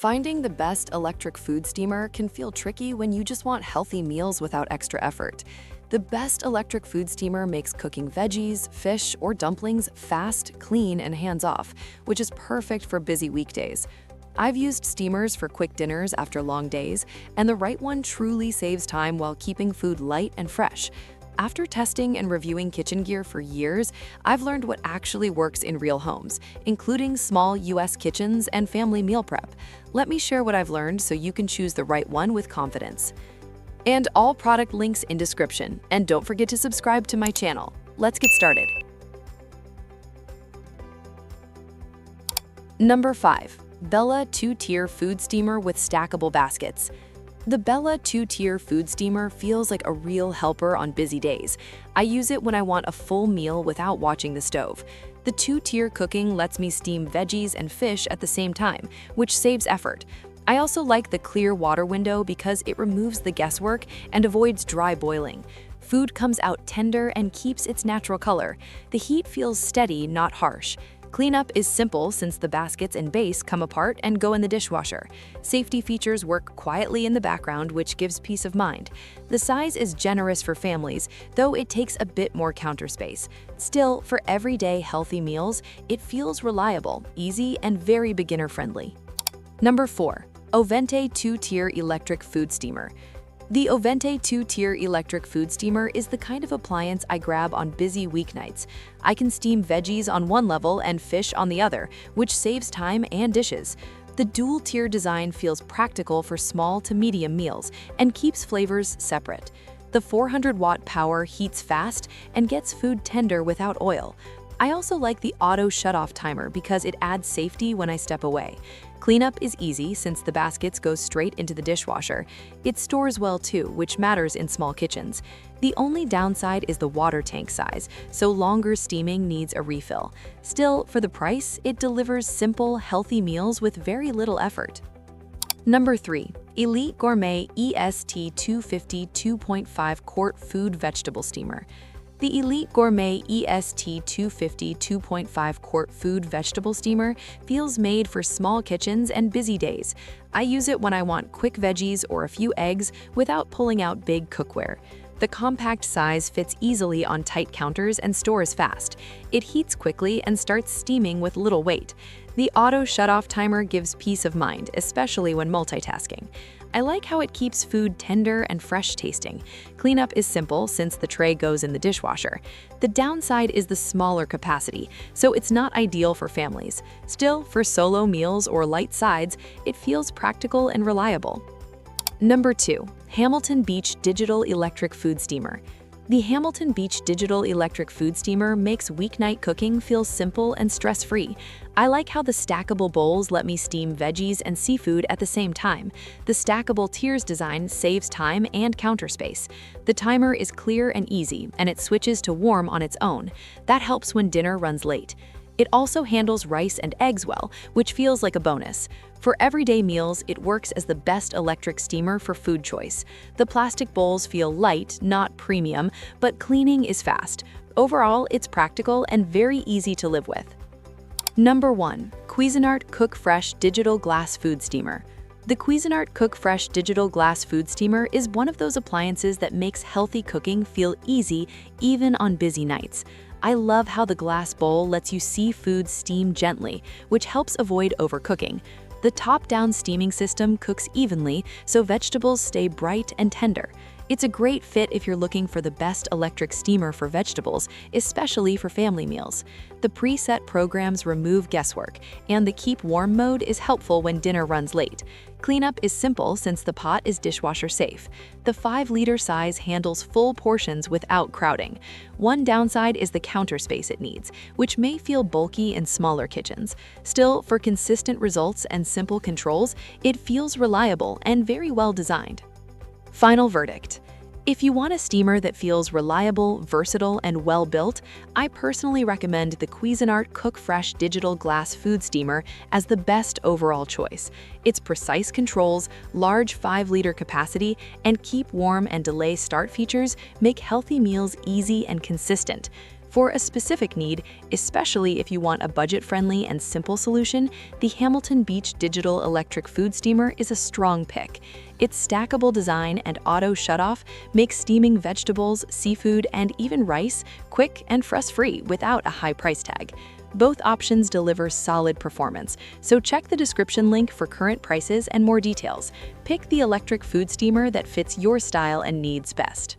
Finding the best electric food steamer can feel tricky when you just want healthy meals without extra effort. The best electric food steamer makes cooking veggies, fish, or dumplings fast, clean, and hands-off, which is perfect for busy weekdays. I've used steamers for quick dinners after long days, and the right one truly saves time while keeping food light and fresh. After testing and reviewing kitchen gear for years, I've learned what actually works in real homes, including small US kitchens and family meal prep. Let me share what I've learned so you can choose the right one with confidence. And all product links in description. And don't forget to subscribe to my channel. Let's get started. Number 5. Bella 2-tier food steamer with stackable baskets. The Bella 2-tier food steamer feels like a real helper on busy days. I use it when I want a full meal without watching the stove. The 2-tier cooking lets me steam veggies and fish at the same time, which saves effort. I also like the clear water window because it removes the guesswork and avoids dry boiling. Food comes out tender and keeps its natural color. The heat feels steady, not harsh. Cleanup is simple since the baskets and base come apart and go in the dishwasher. Safety features work quietly in the background, which gives peace of mind. The size is generous for families, though it takes a bit more counter space. Still, for everyday healthy meals, it feels reliable, easy, and very beginner-friendly. Number 4. Ovente 2-tier electric food steamer. The Ovente 2-tier electric food steamer is the kind of appliance I grab on busy weeknights. I can steam veggies on one level and fish on the other, which saves time and dishes. The dual-tier design feels practical for small to medium meals and keeps flavors separate. The 400-watt power heats fast and gets food tender without oil. I also like the auto shut-off timer because it adds safety when I step away. Cleanup is easy since the baskets go straight into the dishwasher. It stores well too, which matters in small kitchens. The only downside is the water tank size, so longer steaming needs a refill. Still, for the price, it delivers simple, healthy meals with very little effort. Number 3. Elite Gourmet EST 250 2.5 quart food vegetable steamer. The Elite Gourmet EST 250 2.5 quart food vegetable steamer feels made for small kitchens and busy days. I use it when I want quick veggies or a few eggs without pulling out big cookware. The compact size fits easily on tight counters and stores fast. It heats quickly and starts steaming with little weight. The auto shut-off timer gives peace of mind, especially when multitasking. I like how it keeps food tender and fresh tasting. Cleanup is simple since the tray goes in the dishwasher. The downside is the smaller capacity, so it's not ideal for families. Still, for solo meals or light sides, it feels practical and reliable. Number 2. Hamilton Beach Digital Electric Food Steamer. The Hamilton Beach Digital Electric Food Steamer makes weeknight cooking feel simple and stress-free. I like how the stackable bowls let me steam veggies and seafood at the same time. The stackable tiers design saves time and counter space. The timer is clear and easy, and it switches to warm on its own. That helps when dinner runs late. It also handles rice and eggs well, which feels like a bonus. For everyday meals, it works as the best electric steamer for food choice. The plastic bowls feel light, not premium, but cleaning is fast. Overall, it's practical and very easy to live with. Number 1. Cuisinart Cookfresh Digital Glass Food Steamer. The Cuisinart Cookfresh Digital Glass Food Steamer is one of those appliances that makes healthy cooking feel easy even on busy nights. I love how the glass bowl lets you see food steam gently, which helps avoid overcooking. The top-down steaming system cooks evenly, so vegetables stay bright and tender. It's a great fit if you're looking for the best electric steamer for vegetables, especially for family meals. The preset programs remove guesswork, and the keep warm mode is helpful when dinner runs late. Cleanup is simple since the pot is dishwasher safe. The 5-liter size handles full portions without crowding. One downside is the counter space it needs, which may feel bulky in smaller kitchens. Still, for consistent results and simple controls, it feels reliable and very well designed. Final verdict. If you want a steamer that feels reliable, versatile, and well-built, I personally recommend the Cuisinart Cookfresh Digital Glass Food Steamer as the best overall choice. Its precise controls, large 5-liter capacity, and keep warm and delay start features make healthy meals easy and consistent. For a specific need, especially if you want a budget-friendly and simple solution, the Hamilton Beach Digital Electric Food Steamer is a strong pick. Its stackable design and auto shutoff makes steaming vegetables, seafood, and even rice quick and fuss-free without a high price tag. Both options deliver solid performance, so check the description link for current prices and more details. Pick the electric food steamer that fits your style and needs best.